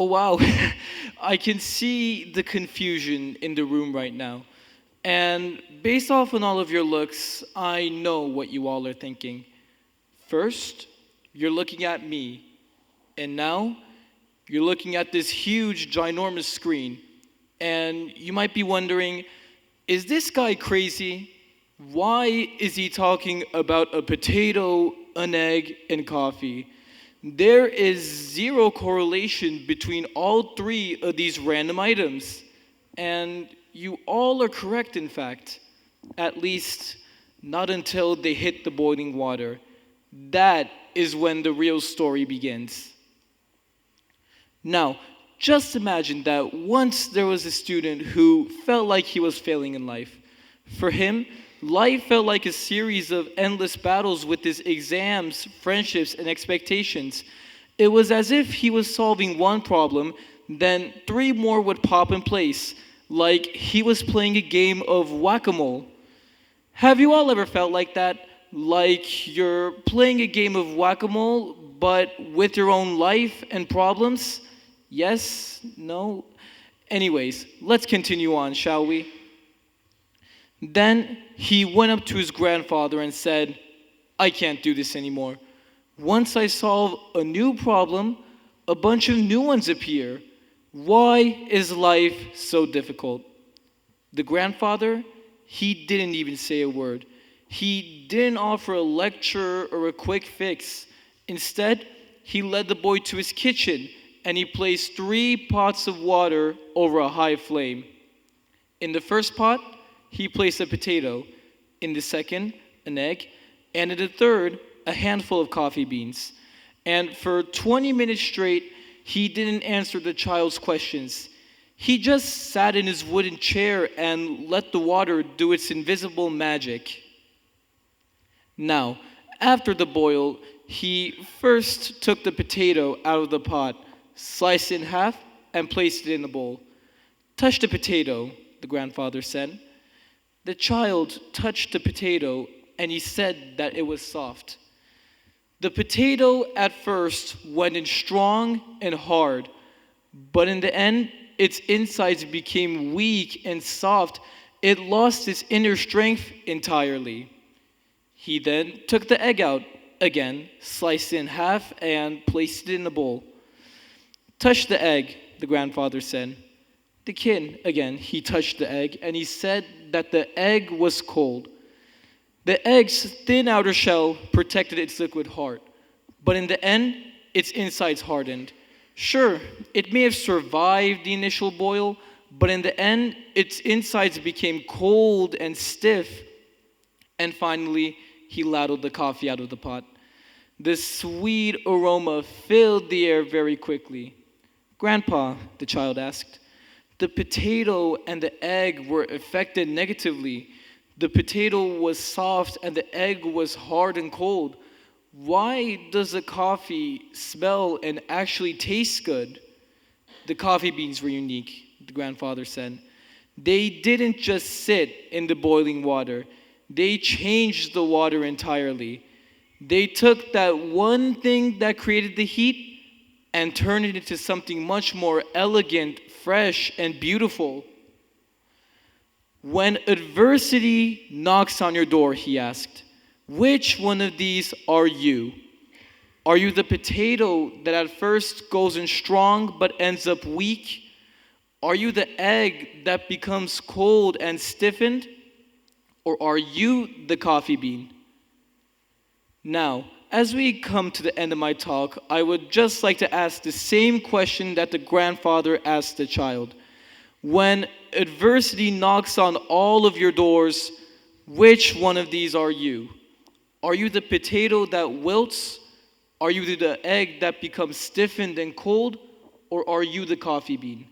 Oh, wow. I can see the confusion in the room right now. And based off on all of your looks, I know what you all are thinking. First, you're looking at me. And now, you're looking at this huge, ginormous screen. And you might be wondering, is this guy crazy? Why is he talking about a potato, an egg, and coffee? There is zero correlation between all three of these random items. And you all are correct, in fact. At least, not until they hit the boiling water. That is when the real story begins. Now, just imagine that once there was a student who felt like he was failing in life. For him, life felt like a series of endless battles with his exams, friendships, and expectations. It was as if he was solving one problem, then three more would pop in place, like he was playing a game of whack-a-mole. Have you all ever felt like that? Like you're playing a game of whack-a-mole, but with your own life and problems? Yes? No? Anyways, let's continue on, shall we? Then he went up to his grandfather and said, I can't do this anymore. Once I solve a new problem, a bunch of new ones appear. Why is life so difficult? The grandfather, he didn't even say a word. He didn't offer a lecture or a quick fix. Instead, he led the boy to his kitchen and he placed 3 pots of water over a high flame. In the first pot, he placed a potato. In the second, an egg. And in the third, a handful of coffee beans. And for 20 minutes straight, he didn't answer the child's questions. He just sat in his wooden chair and let the water do its invisible magic. Now, after the boil, he first took the potato out of the pot, sliced it in half, and placed it in the bowl. Touch the potato, the grandfather said. The child touched the potato, and he said that it was soft. The potato at first went in strong and hard, but in the end, its insides became weak and soft. It lost its inner strength entirely. He then took the egg out again, sliced it in half, and placed it in the bowl. Touch the egg, the grandfather said. The kid, again, he touched the egg, and he said that the egg was cold. The egg's thin outer shell protected its liquid heart, but in the end, its insides hardened. Sure, it may have survived the initial boil, but in the end, its insides became cold and stiff. And finally, he ladled the coffee out of the pot. The sweet aroma filled the air very quickly. Grandpa, the child asked, the potato and the egg were affected negatively. The potato was soft and the egg was hard and cold. Why does the coffee smell and actually taste good? The coffee beans were unique, the grandfather said. They didn't just sit in the boiling water. They changed the water entirely. They took that one thing that created the heat and turned it into something much more elegant, fresh, and beautiful. When adversity knocks on your door, he asked, which one of these are you? Are you the potato that at first goes in strong but ends up weak? Are you the egg that becomes cold and stiffened? Or are you the coffee bean? Now, as we come to the end of my talk, I would just like to ask the same question that the grandfather asked the child. When adversity knocks on all of your doors, which one of these are you? Are you the potato that wilts? Are you the egg that becomes stiffened and cold? Or are you the coffee bean?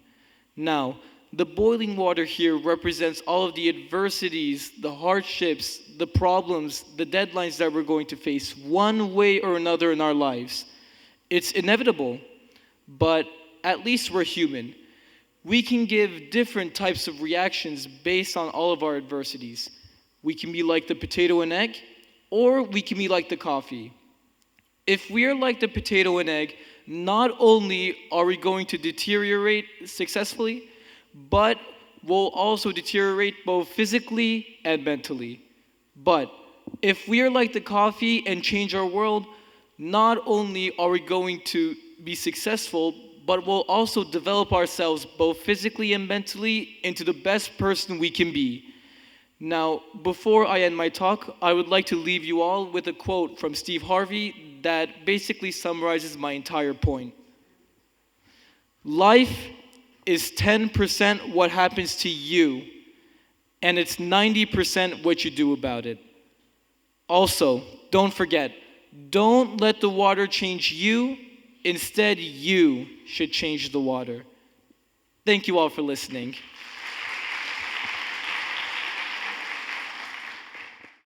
Now, the boiling water here represents all of the adversities, the hardships, the problems, the deadlines that we're going to face one way or another in our lives. It's inevitable, but at least we're human. We can give different types of reactions based on all of our adversities. We can be like the potato and egg, or we can be like the coffee. If we're like the potato and egg, not only are we going to deteriorate successfully, but we'll also deteriorate both physically and mentally. But if we are like the coffee and change our world, not only are we going to be successful, but we'll also develop ourselves both physically and mentally into the best person we can be. Now, before I end my talk, I would like to leave you all with a quote from Steve Harvey that basically summarizes my entire point. Life is 10% what happens to you, and it's 90% what you do about it. Also, don't forget, don't let the water change you. Instead, you should change the water. Thank you all for listening.